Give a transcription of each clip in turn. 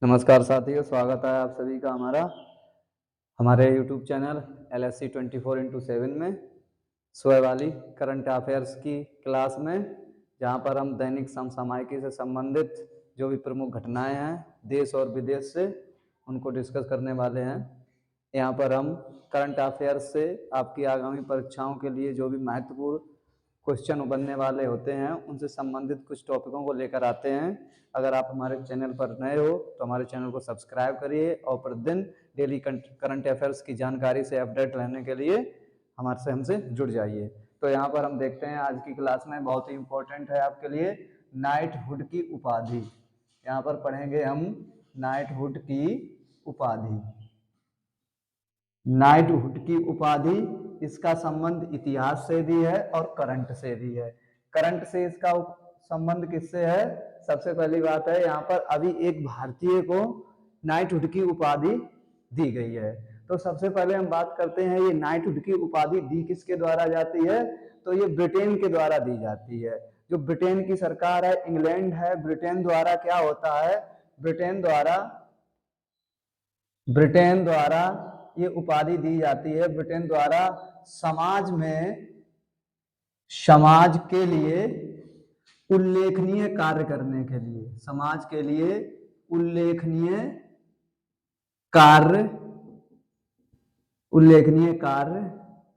नमस्कार साथियों, स्वागत है आप सभी का हमारे YouTube चैनल LSC 24x7 में सुबह वाली करंट अफेयर्स की क्लास में, जहां पर हम दैनिक समसामयिकी से संबंधित जो भी प्रमुख घटनाएं हैं देश और विदेश से, उनको डिस्कस करने वाले हैं। यहाँ पर हम करंट अफेयर्स से आपकी आगामी परीक्षाओं के लिए जो भी महत्वपूर्ण क्वेश्चन बनने वाले होते हैं उनसे संबंधित कुछ टॉपिकों को लेकर आते हैं। अगर आप हमारे चैनल पर नए हो तो हमारे चैनल को सब्सक्राइब करिए और प्रतिदिन डेली करंट अफेयर्स की जानकारी से अपडेट रहने के लिए हमसे जुड़ जाइए। तो यहाँ पर हम देखते हैं आज की क्लास में बहुत ही इंपॉर्टेंट है आपके लिए नाइटहुड की उपाधि। यहाँ पर पढ़ेंगे हम नाइटहुड की उपाधि। नाइटहुड की उपाधि, इसका संबंध इतिहास से भी है और करंट से भी है। करंट से इसका संबंध किससे है? सबसे पहली बात है, यहाँ पर अभी एक भारतीय को नाइटहुड की उपाधि दी गई है। तो सबसे पहले हम बात करते हैं ये नाइटहुड की उपाधि दी किसके द्वारा जाती है? तो ये ब्रिटेन के द्वारा दी जाती है। जो ब्रिटेन की सरकार है, इंग्लैंड है, ब्रिटेन द्वारा क्या होता है, ब्रिटेन द्वारा ये उपाधि दी जाती है। ब्रिटेन द्वारा समाज के लिए उल्लेखनीय कार्य करने के लिए, समाज के लिए उल्लेखनीय कार्य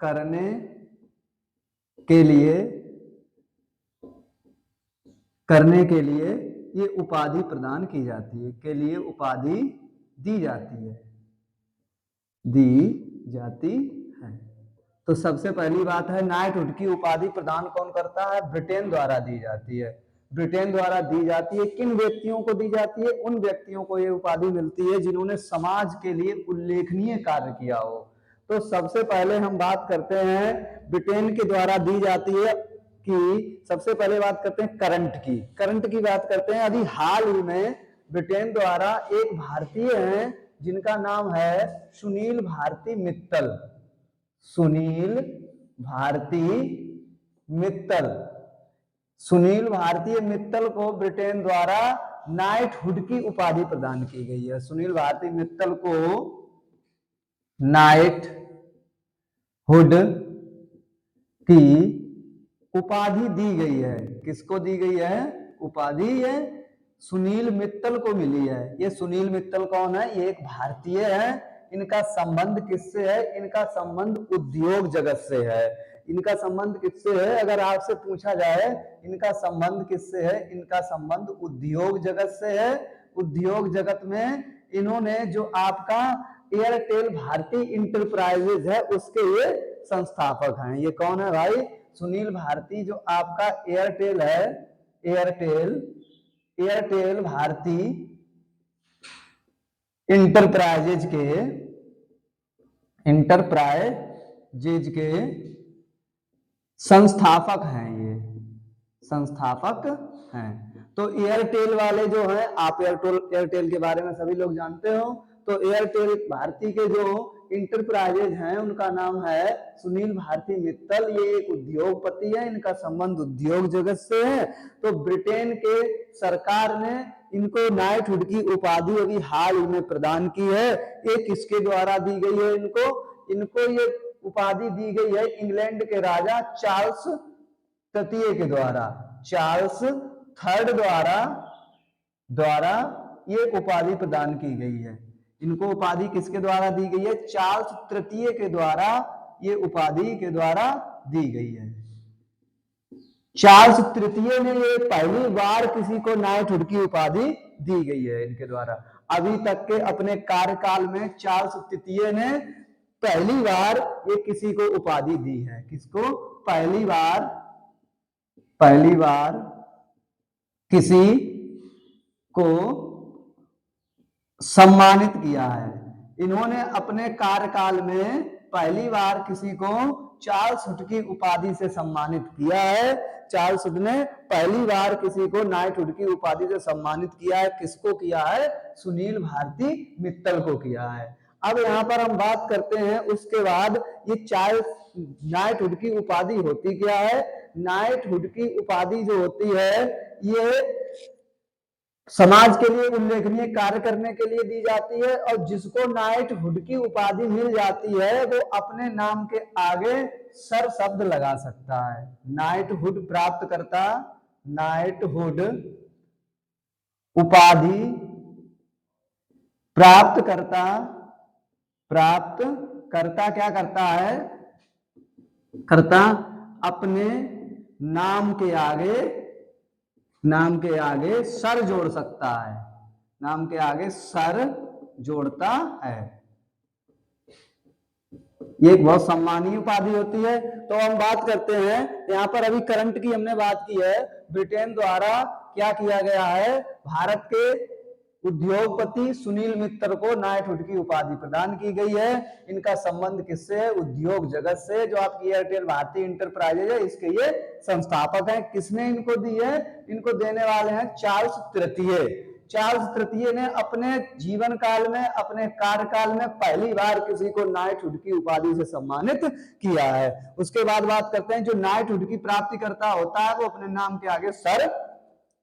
करने के लिए ये उपाधि प्रदान की जाती है, के लिए उपाधि दी जाती है। तो सबसे पहली बात है, नाइटहुड की उपाधि प्रदान कौन करता है? ब्रिटेन द्वारा दी जाती है। ब्रिटेन द्वारा दी जाती है। किन व्यक्तियों को दी जाती है? उन व्यक्तियों को ये उपाधि मिलती है जिन्होंने समाज के लिए उल्लेखनीय कार्य किया हो। तो सबसे पहले हम बात करते हैं ब्रिटेन के द्वारा दी जाती है कि सबसे पहले बात करते हैं करंट की बात करते हैं। अभी हाल ही में ब्रिटेन द्वारा एक भारतीय हैं जिनका नाम है सुनील भारती मित्तल को ब्रिटेन द्वारा नाइटहुड की उपाधि प्रदान की गई है। सुनील भारती मित्तल को नाइटहुड की उपाधि दी गई है। किसको दी गई है उपाधि? है सुनील मित्तल को मिली है। ये सुनील मित्तल कौन है? ये एक भारतीय है। इनका संबंध किससे है? इनका संबंध उद्योग जगत से है। इनका संबंध किससे है? अगर आपसे पूछा जाए इनका संबंध किससे है, इनका संबंध उद्योग जगत से है। उद्योग जगत में इन्होंने जो आपका एयरटेल भारती इंटरप्राइजेज है उसके ये संस्थापक हैं। ये कौन है भाई? सुनील भारती, जो आपका एयरटेल है, एयरटेल भारती इंटरप्राइजेज के संस्थापक हैं। ये संस्थापक हैं। तो एयरटेल वाले जो हैं, आप एयरटेल के बारे में सभी लोग जानते हो। तो एयरटेल भारती के जो इंटरप्राइजेज हैं उनका नाम है सुनील भारती मित्तल। ये एक उद्योगपति है। इनका संबंध उद्योग जगत से है। तो ब्रिटेन के सरकार ने इनको नाइटहुड की उपाधि अभी हाल ही में प्रदान की है। ये किसके द्वारा दी गई है? इनको ये उपाधि दी गई है इंग्लैंड के राजा चार्ल्स तृतीय के द्वारा। चार्ल्स थर्ड द्वारा ये उपाधि प्रदान की गई है। इनको उपाधि किसके द्वारा दी गई है? चार्ल्स तृतीय के द्वारा ये उपाधि के द्वारा दी गई है। चार्ल्स तृतीय ने ये पहली बार किसी को नाइटहुड की उपाधि दी गई है इनके द्वारा। अभी तक के अपने कार्यकाल में चार्ल्स तृतीय ने पहली बार ये किसी को उपाधि दी है। किसको? पहली बार किसी को सम्मानित किया है। इन्होंने अपने कार्यकाल में पहली बार किसी को चार्ल्सहुड की उपाधि से सम्मानित किया है। चार्ल्सहुड ने पहली बार किसी को नाइटहुड की उपाधि से सम्मानित किया है। किसको किया है? सुनील भारती मित्तल को किया है। अब यहाँ पर हम बात करते हैं उसके बाद ये नाइटहुड की उपाधि होती क्या है? नाइटहुड की उपाधि जो होती है ये समाज के लिए उल्लेखनीय कार्य करने के लिए दी जाती है, और जिसको नाइटहुड की उपाधि मिल जाती है वो अपने नाम के आगे सर शब्द लगा सकता है। नाइटहुड प्राप्त करता, नाइटहुड उपाधि प्राप्त करता, प्राप्त करता क्या करता है, करता अपने नाम के आगे, नाम के आगे सर जोड़ सकता है, नाम के आगे सर जोड़ता है। ये एक बहुत सम्मानीय उपाधि होती है। तो हम बात करते हैं यहाँ पर, अभी करंट की हमने बात की है, ब्रिटेन द्वारा क्या किया गया है, भारत के उद्योगपति सुनील मित्तर को नाइटहुड की उपाधि प्रदान की गई है। इनका संबंध किससे है, उद्योग जगत से। जो आपकी एयरटेल भारती इंटरप्राइजेज है, इसके ये संस्थापक हैं। किसने इनको दी है, इनको देने वाले हैं चार्ल्स तृतीय। चार्ल्स तृतीय ने अपने जीवन काल में, अपने कार्यकाल में पहली बार किसी को नाइटहुड की उपाधि से सम्मानित किया है। उसके बाद बात करते हैं, जो नाइटहुड की प्राप्ति करता होता है वो अपने नाम के आगे सर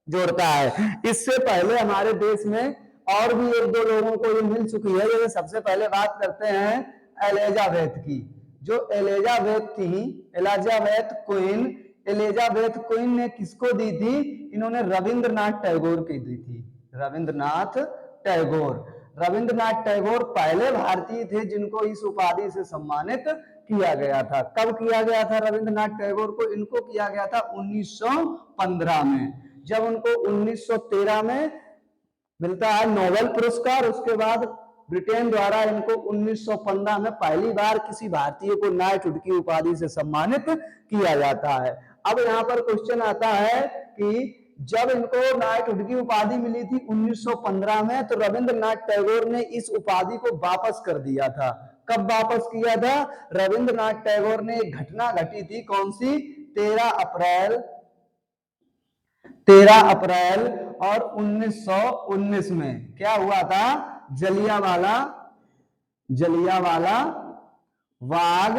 जोड़ता है। इससे पहले हमारे देश में और भी एक दो लोगों को ये मिल चुकी है। जैसे सबसे पहले बात करते हैं एलिजाबेथ की। जो एलिजाबेथ थी, एलिजाबेथ क्वीन, एलिजाबेथ क्वीन ने किसको दी थी, इन्होंने रविंद्रनाथ टैगोर की दी थी। रविंद्रनाथ टैगोर, रविंद्रनाथ टैगोर पहले भारतीय थे जिनको इस उपाधि से सम्मानित किया गया था। कब किया गया था रविंद्रनाथ टैगोर को, इनको किया गया था 1915 में। जब उनको 1913 में मिलता है नोबेल पुरस्कार, उसके बाद ब्रिटेन द्वारा इनको 1915 में पहली बार किसी भारतीय को नाइटहुड की उपाधि से सम्मानित किया जाता है। अब यहाँ पर क्वेश्चन आता है कि जब इनको नाइटहुड की उपाधि मिली थी 1915 में, तो रविंद्रनाथ टैगोर ने इस उपाधि को वापस कर दिया था। कब वापस किया था, रविंद्रनाथ टैगोर ने एक घटना घटी थी, कौन सी, 13 अप्रैल और 1919 में क्या हुआ था, जलियांवाला बाग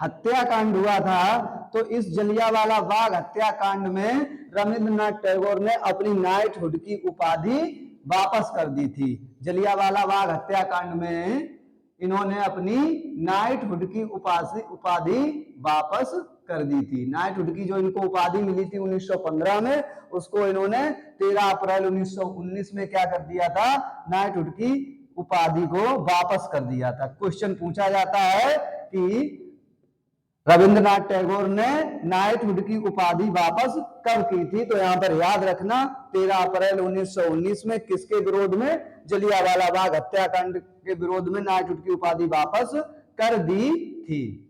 हत्याकांड हुआ था। तो इस जलियांवाला बाग हत्याकांड में रविंद्रनाथ टैगोर ने अपनी नाइटहुड की उपाधि वापस कर दी थी। जलियांवाला बाग हत्याकांड में इन्होंने अपनी नाइटहुड की उपाधि वापस कर दी थी। नाइटहुड की जो इनको उपाधि मिली थी 1915 में, उसको इन्होंने 13 अप्रैल 1919 में क्या कर दिया था, नाइटहुड की उपाधि को वापस कर दिया था। क्वेश्चन पूछा जाता है कि रविंद्रनाथ टैगोर ने नाइटहुड की उपाधि वापस कब की थी, तो यहां पर याद रखना 13 अप्रैल 1919 में। किसके विरोध में, जलियांवाला बाग हत्याकांड के विरोध में नाइटहुड की उपाधि वापस कर दी थी।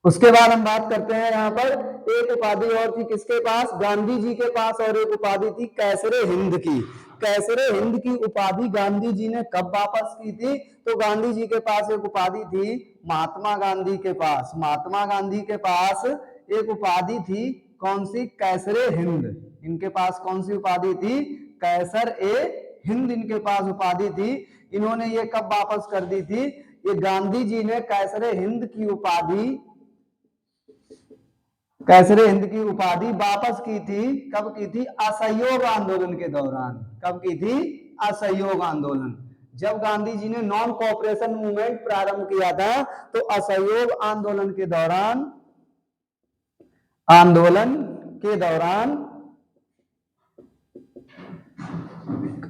उसके बाद हम बात करते हैं, यहाँ पर एक उपाधि और थी किसके पास, गांधी जी के पास, और एक उपाधि थी कैसरे हिंद की। कैसरे हिंद की उपाधि गांधी जी ने कब वापस की थी, तो गांधी जी के पास एक उपाधि थी महात्मा गांधी के पास। महात्मा गांधी के पास एक उपाधि थी, कौन सी, कैसरे हिंद। इनके पास कौन सी उपाधि थी, कैसर ए हिंद इनके पास उपाधि थी। इन्होंने ये कब वापस कर दी थी, ये गांधी जी ने कैसरे हिंद की उपाधि, कैसरे हिंद की उपाधि वापस की थी। कब की थी, असहयोग आंदोलन के दौरान। कब की थी, असहयोग आंदोलन। जब गांधी जी ने नॉन कोऑपरेशन मूवमेंट प्रारंभ किया था, तो असहयोग आंदोलन के दौरान,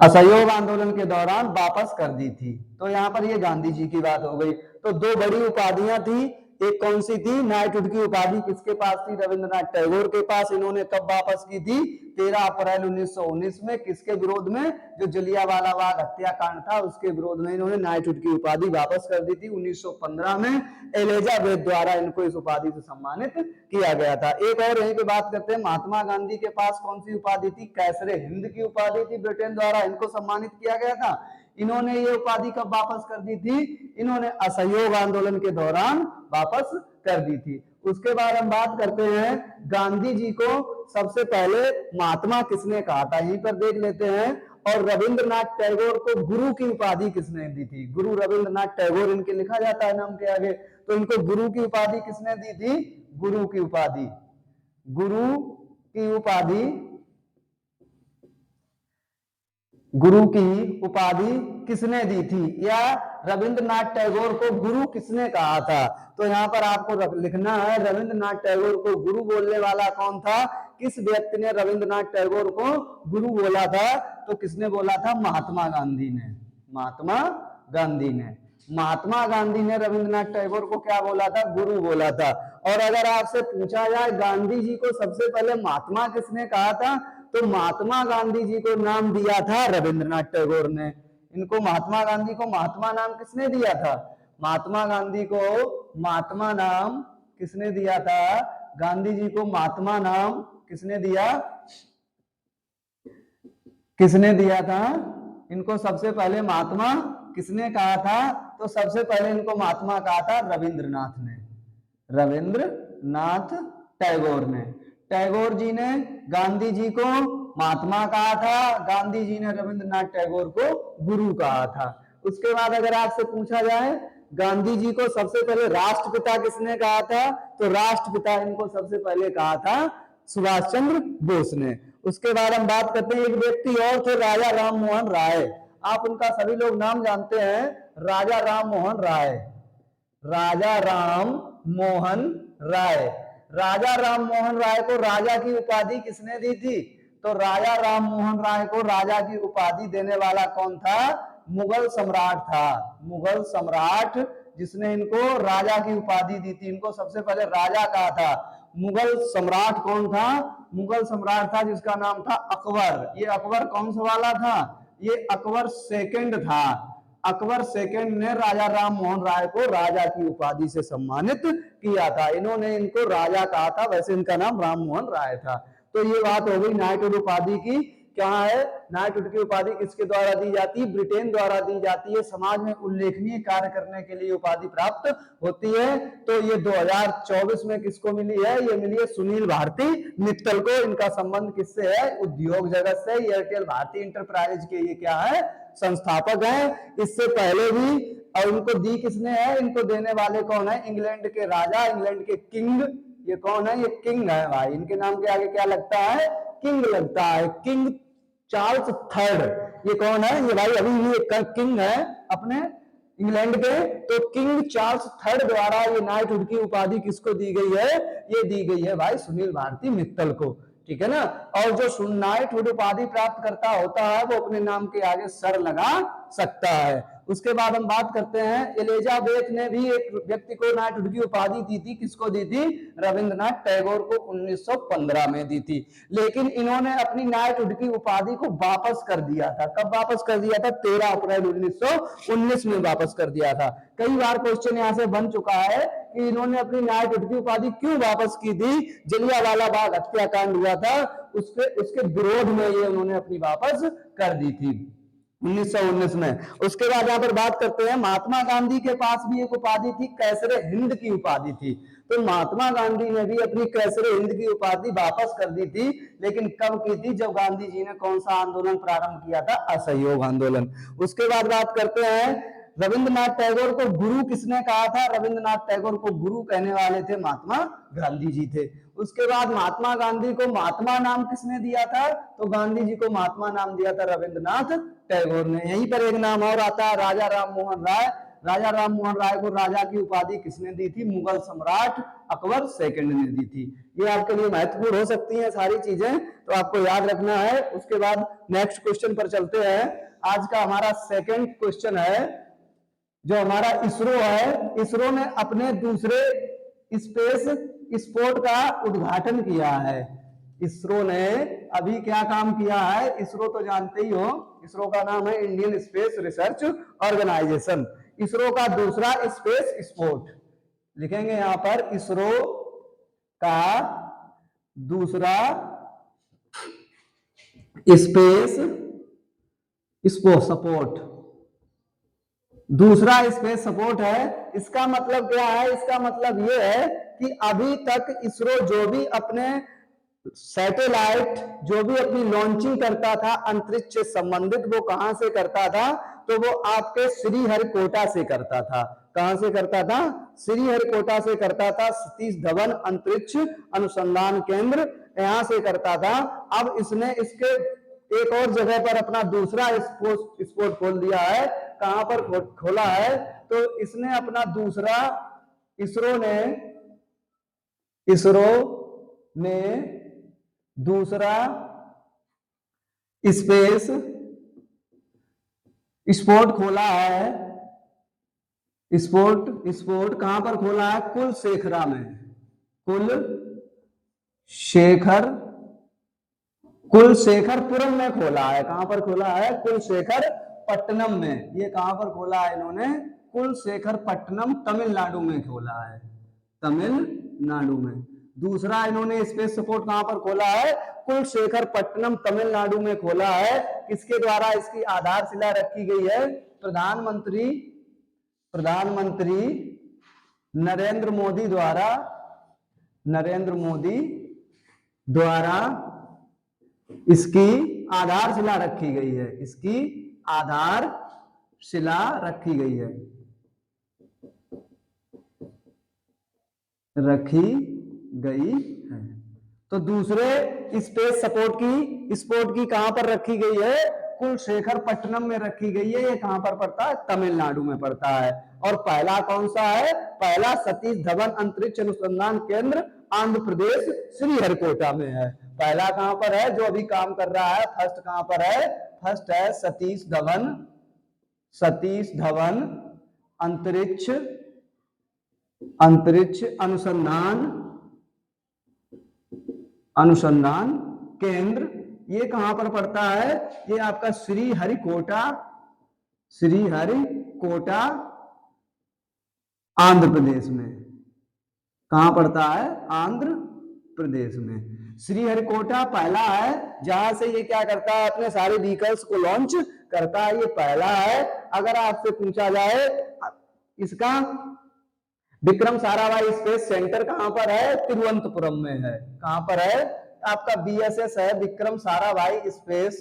असहयोग आंदोलन के दौरान वापस कर दी थी। तो यहाँ पर ये गांधी जी की बात हो गई। तो दो बड़ी उपाधियां थी, एक कौन सी थी, नाइटहुड की उपाधि किसके पास थी, रविंद्रनाथ टैगोर के पास। इन्होंने कब वापस की थी, 13 अप्रैल 1919 में। किसके विरोध में, जो जलियांवाला बाग हत्याकांड था उसके विरोध में इन्होंने नाइटहुड की उपाधि वापस कर दी थी 1915 में। एलिजाबेथ द्वारा इनको इस उपाधि से सम्मानित किया गया था। एक और यहीं पे बात करते हैं, महात्मा गांधी के पास कौन सी उपाधि थी, कैसरे हिंद की उपाधि थी, ब्रिटेन द्वारा इनको सम्मानित किया गया था। इन्होंने ये उपाधि कब वापस कर दी थी, इन्होंने असहयोग आंदोलन के दौरान वापस कर दी थी। उसके बाद हम बात करते हैं गांधी जी को सबसे पहले महात्मा किसने कहा था, यहीं पर देख लेते हैं। और रविंद्रनाथ टैगोर को गुरु की उपाधि किसने दी थी, गुरु रविंद्रनाथ टैगोर इनके लिखा जाता है नाम के आगे। तो इनको गुरु की उपाधि किसने दी थी, गुरु की उपाधि, गुरु की उपाधि गुरु की उपाधि किसने दी थी, या रविंद्रनाथ टैगोर को गुरु किसने कहा था। तो यहाँ पर आपको लिखना है रविंद्रनाथ टैगोर को गुरु बोलने वाला कौन था, किस व्यक्ति ने रविंद्रनाथ टैगोर को गुरु बोला था। तो किसने बोला था, महात्मा गांधी ने। महात्मा गांधी ने, महात्मा गांधी ने रविंद्रनाथ टैगोर को क्या बोला था, गुरु बोला था। और अगर आपसे पूछा जाए गांधी जी को सबसे पहले महात्मा किसने कहा था, तो महात्मा गांधी जी को नाम दिया था रविंद्रनाथ टैगोर ने। इनको महात्मा गांधी को महात्मा नाम किसने दिया था, महात्मा गांधी को महात्मा नाम किसने दिया था, गांधी जी को महात्मा नाम किसने दिया, किसने दिया था, इनको सबसे पहले महात्मा किसने कहा था, तो सबसे पहले इनको महात्मा कहा था रविंद्रनाथ ने, रविंद्रनाथ टैगोर ने। टैगोर जी ने गांधी जी को महात्मा कहा था, गांधी जी ने रविंद्रनाथ टैगोर को गुरु कहा था। उसके बाद अगर आपसे पूछा जाए गांधी जी को सबसे पहले राष्ट्रपिता किसने कहा था, तो राष्ट्रपिता इनको सबसे पहले कहा था सुभाष चंद्र बोस ने। उसके बाद हम बात करते हैं एक व्यक्ति और थे, राजा राम मोहन राय। आप उनका सभी लोग नाम जानते हैं, राजा राम मोहन राय। राजा राम मोहन राय, राजा राम मोहन राय को राजा की उपाधि किसने दी थी, तो राजा राम मोहन राय को राजा की उपाधि देने वाला कौन था, मुगल सम्राट था। मुगल सम्राट जिसने इनको राजा की उपाधि दी थी, इनको सबसे पहले राजा कहा था। मुगल सम्राट कौन था, मुगल सम्राट था जिसका नाम था अकबर। ये अकबर कौन सा वाला था, ये अकबर सेकंड था। अकबर सेकंड ने राजा राम मोहन राय को राजा की उपाधि से सम्मानित किया था। इन्होंने इनको राजा कहा था, वैसे इनका नाम राम मोहन राय था। तो ये बात हो गई नाइटहुड उपाधि की। क्या है, नाइटहुड की उपाधि किसके द्वारा दी जाती है, ब्रिटेन द्वारा दी जाती है। समाज में उल्लेखनीय कार्य करने के लिए उपाधि प्राप्त होती है। तो ये 2024 में किसको मिली है, ये मिली है सुनील भारती मित्तल को। इनका संबंध किससे है, उद्योग जगत से। एयरटेल भारती इंटरप्राइज के ये क्या है, संस्थापक हैं। इससे पहले भी, और इनको दी किसने है, इनको देने वाले कौन है, इंग्लैंड के राजा, इंग्लैंड के किंग। ये कौन है, ये किंग है भाई। इनके नाम के आगे क्या लगता है, किंग लगता है। किंग चार्ल्स थर्ड, ये कौन है, ये भाई अभी भी किंग है अपने इंग्लैंड के। तो किंग चार्ल्स थर्ड द्वारा ये नाइटहुड की उपाधि किसको दी गई है, ये दी गई है भाई सुनील भारती मित्तल को। ठीक है ना। और जो नाइटहुड उपाधि प्राप्त करता होता है वो अपने नाम के आगे सर लगा सकता है। उसके बाद हम बात करते हैं, एलिजाबेथ ने भी एक व्यक्ति को नाइटहुड की उपाधि दी थी। किसको दी थी, रविंद्रनाथ टैगोर को 1915 में दी थी। लेकिन इन्होंने अपनी नाइटहुड की उपाधि को वापस कर दिया था। कब वापस कर दिया था, 13 अप्रैल 1919 में वापस कर दिया था। कई बार क्वेश्चन यहाँ से बन चुका है कि इन्होंने अपनी नाइटहुड की उपाधि क्यों वापस की थी। जलियांवाला बाग हत्याकांड हुआ था, उसके विरोध में ये उन्होंने अपनी वापस कर दी थी 1919 में। उसके बाद यहाँ पर बात करते हैं, महात्मा गांधी के पास भी एक उपाधि थी, कैसरे हिंद की उपाधि थी। तो महात्मा गांधी ने भी अपनी कैसरे हिंद की उपाधि वापस कर दी थी। लेकिन कब की थी, जब गांधी जी ने कौन सा आंदोलन प्रारंभ किया था, असहयोग आंदोलन। उसके बाद बात करते हैं, रविंद्रनाथ टैगोर को गुरु किसने कहा था, रविंद्रनाथ टैगोर को गुरु कहने वाले थे महात्मा गांधी जी थे। उसके बाद महात्मा गांधी को महात्मा नाम किसने दिया था, तो गांधी जी को महात्मा नाम दिया था रविंद्रनाथ टैगोर ने। यहीं पर एक नाम और आता है, राजा राम मोहन राय। राजा राम मोहन राय को राजा की उपाधि किसने दी थी, मुगल सम्राट अकबर सेकंड ने दी थी। ये आपके लिए महत्वपूर्ण हो सकती हैं सारी चीजें, तो आपको याद रखना है। उसके बाद नेक्स्ट क्वेश्चन पर चलते हैं। आज का हमारा सेकंड क्वेश्चन है, जो हमारा इसरो है। इसरो ने अपने दूसरे स्पेस स्पोर्ट का उद्घाटन किया है। इसरो ने अभी क्या काम किया है, इसरो तो जानते ही हो, इसरो का नाम है Indian space research organisation. ISRO का दूसरा स्पेस स्पोर्ट लिखेंगे यहां पर, इसरो का दूसरा स्पेस सपोर्ट, दूसरा स्पेस सपोर्ट है। इसका मतलब क्या है, इसका मतलब यह है कि अभी तक इसरो जो भी अपने सैटेलाइट, जो भी अपनी लॉन्चिंग करता था अंतरिक्ष से संबंधित, वो कहां से करता था, तो वो आपके श्रीहरिकोटा से करता था। कहां से करता था, श्रीहरिकोटा से करता था। सतीश धवन अंतरिक्ष अनुसंधान केंद्र, यहां से करता था। अब इसने इसके एक और जगह पर अपना दूसरा स्पोर्ट खोल दिया है। कहां पर खोला है? तो इसने अपना दूसरा, इसरो ने दूसरा स्पेस स्पोर्ट खोला है। स्पोर्ट कहां पर खोला है? कुलशेखरा में। कुलशेखरपुरम में खोला है। कहां पर खोला है? कुलशेखरपट्टनम में। ये कहां पर खोला है इन्होंने? कुलशेखरपट्टनम, तमिलनाडु में खोला है। तमिलनाडु में। दूसरा इन्होंने स्पेस सपोर्ट कहां पर खोला है? कुलशेखरपट्टनम, तमिलनाडु में खोला है। किसके द्वारा इसकी आधारशिला रखी गई है? प्रधानमंत्री नरेंद्र मोदी द्वारा इसकी आधारशिला रखी गई है। इसकी आधारशिला रखी गई है। तो दूसरे स्पेस सपोर्ट की कहां पर रखी गई है? कुलशेखरपट्टनम में रखी गई है। ये कहां पर पड़ता है? तमिलनाडु में पड़ता है। और पहला कौन सा है? पहला सतीश धवन अंतरिक्ष अनुसंधान केंद्र, आंध्र प्रदेश, श्रीहरिकोटा में है। पहला कहां पर है जो अभी काम कर रहा है? फर्स्ट कहां पर है? फर्स्ट है सतीश धवन अंतरिक्ष अनुसंधान केंद्र। ये कहां पर पड़ता है? ये आपका श्रीहरिकोटा आंध्र प्रदेश में। कहां पड़ता है? आंध्र प्रदेश में। श्रीहरिकोटा पहला है जहां से ये क्या करता है? अपने सारे व्हीकल्स को लॉन्च करता है। ये पहला है। अगर आपसे पूछा जाए इसका विक्रम साराभाई स्पेस सेंटर कहां पर है? तिरुवनंतपुरम में है। कहां पर है? आपका BSS है, विक्रम साराभाई स्पेस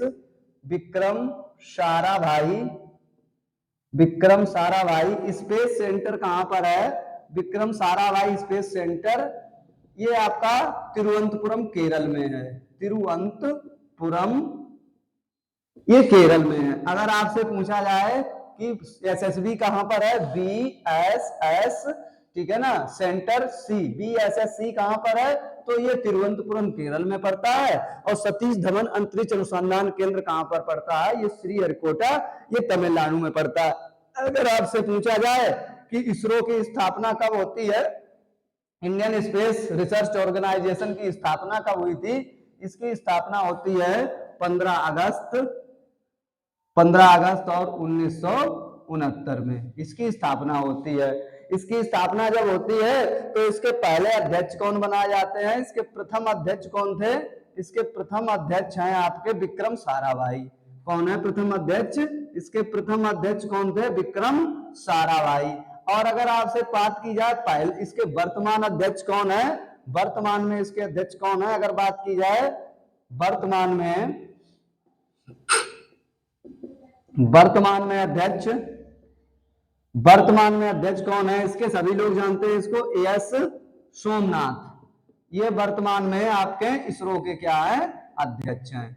सेंटर कहां पर है? विक्रम साराभाई स्पेस सेंटर ये आपका तिरुवनंतपुरम केरल में है। तिरुवनंतपुरम ये केरल में है। अगर आपसे पूछा जाए कि SSB कहां पर है? BSS, ठीक है ना, सेंटर C, BSSC कहां पर है? तो ये तिरुवनंतपुरम केरल में पड़ता है। और सतीश धवन अंतरिक्ष अनुसंधान केंद्र कहां पर पड़ता है? ये श्रीहरिकोटा, ये तमिलनाडु में पड़ता है। अगर आपसे पूछा जाए कि इसरो की स्थापना कब होती है? इंडियन स्पेस रिसर्च ऑर्गेनाइजेशन की स्थापना कब हुई थी? इसकी स्थापना होती है 15 अगस्त और 1969 में इसकी स्थापना होती है। इसकी स्थापना जब होती है तो इसके पहले अध्यक्ष कौन बनाए जाते हैं? इसके प्रथम अध्यक्ष कौन थे? इसके प्रथम अध्यक्ष हैं आपके विक्रम साराभाई। कौन है प्रथम अध्यक्ष? इसके प्रथम अध्यक्ष कौन थे? विक्रम साराभाई। और अगर आपसे बात की जाए पहले इसके वर्तमान अध्यक्ष कौन है? वर्तमान में इसके अध्यक्ष कौन है? अगर बात की जाए वर्तमान में अध्यक्ष कौन है? इसके सभी लोग जानते हैं इसको, AS सोमनाथ। ये वर्तमान में आपके इसरो के क्या है? अध्यक्ष हैं।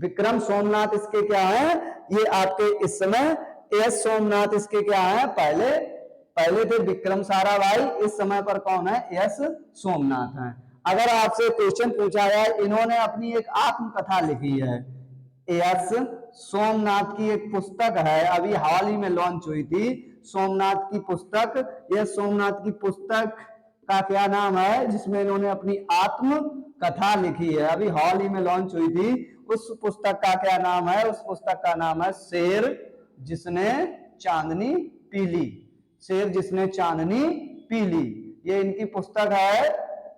विक्रम सोमनाथ इसके क्या है? ये आपके इस समय AS सोमनाथ इसके क्या है? पहले थे विक्रम साराभाई, इस समय पर कौन है? AS सोमनाथ हैं। अगर आपसे क्वेश्चन पूछा जाए, इन्होंने अपनी एक आत्मकथा लिखी है। AS सोमनाथ की एक पुस्तक है, अभी हाल ही में लॉन्च हुई थी सोमनाथ की पुस्तक। यह सोमनाथ की पुस्तक का क्या नाम है? जिसमें इन्होंने अपनी आत्म कथा लिखी है, अभी हाल ही में लॉन्च हुई थी। उस पुस्तक का क्या नाम है? उस पुस्तक का नाम है शेर जिसने चांदनी पीली। शेर जिसने चांदनी पीली, ये इनकी पुस्तक है,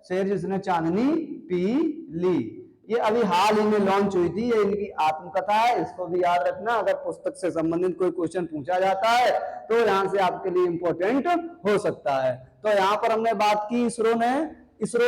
शेर जिसने चांदनी पीली। ये अभी हाल ही में लॉन्च हुई थी। ये इनकी आत्मकथा है, इसको भी याद रखना। अगर पुस्तक से संबंधित कोई क्वेश्चन पूछा जाता है तो यहां से आपके लिए इंपॉर्टेंट हो सकता है। तो यहाँ पर हमने बात की इसरो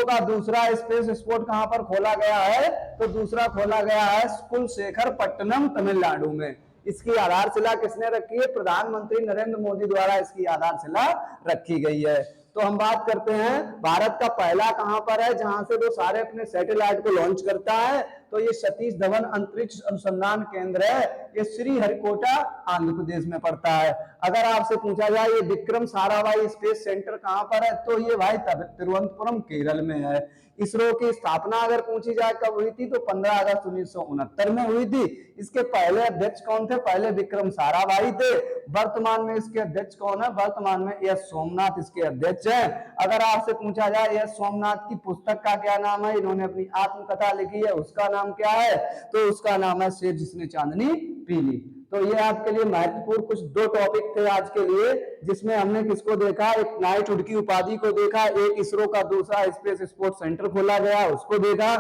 का दूसरा स्पेस स्पोर्ट कहां पर खोला गया है? तो दूसरा खोला गया है कुलशेखरपट्टनम, तमिलनाडु में। इसकी आधारशिला किसने रखी है? प्रधानमंत्री नरेंद्र मोदी द्वारा इसकी आधारशिला रखी गई है। तो हम बात करते हैं भारत का पहला कहां पर है जहां से वो सारे अपने सैटेलाइट को लॉन्च करता है? तो ये सतीश धवन अंतरिक्ष अनुसंधान केंद्र है, ये श्रीहरिकोटा आंध्र प्रदेश में पड़ता है। अगर आपसे पूछा जाए ये विक्रम साराभाई स्पेस सेंटर कहां पर है, तो ये भाई तिरुवनंतपुरम केरल में है। इसरो की स्थापना अगर पूछी जाए कब हुई थी, तो 15 अगस्त 1969 में हुई थी। इसके पहले अध्यक्ष कौन थे? पहले विक्रम साराभाई थे। वर्तमान में इसके अध्यक्ष कौन है? वर्तमान में एस सोमनाथ इसके अध्यक्ष हैं। अगर आपसे पूछा जाए एस सोमनाथ की पुस्तक का क्या नाम है, इन्होंने अपनी आत्मकथा लिखी है, उसका नाम क्या है? तो उसका नाम है शेर जिसने चांदनी पी ली। तो ये आपके लिए महत्वपूर्ण कुछ 2 टॉपिक थे आज के लिए, जिसमें हमने किसको देखा? एक नाइटहुड की उपाधि को देखा, एक इसरो का दूसरा स्पेस स्पोर्ट सेंटर खोला गया उसको देखा।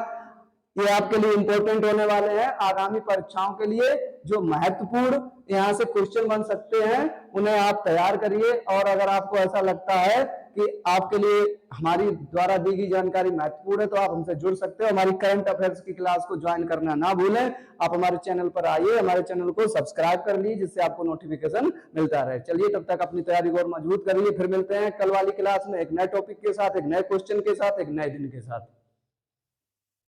ये आपके लिए इंपॉर्टेंट होने वाले हैं आगामी परीक्षाओं के लिए। जो महत्वपूर्ण यहाँ से क्वेश्चन बन सकते हैं उन्हें आप तैयार करिए। और अगर आपको ऐसा लगता है कि आपके लिए हमारी द्वारा दी गई जानकारी महत्वपूर्ण है, तो आप हमसे जुड़ सकते हो। हमारी करंट अफेयर्स की क्लास को ज्वाइन करना ना भूलें। आप हमारे चैनल पर आइए, हमारे चैनल को सब्सक्राइब कर लीजिए, जिससे आपको नोटिफिकेशन मिलता रहे। चलिए, तब तक अपनी तैयारी को और मजबूत करिए। फिर मिलते हैं कल वाली क्लास में एक नए टॉपिक के साथ, एक नए क्वेश्चन के साथ, एक नए दिन के साथ।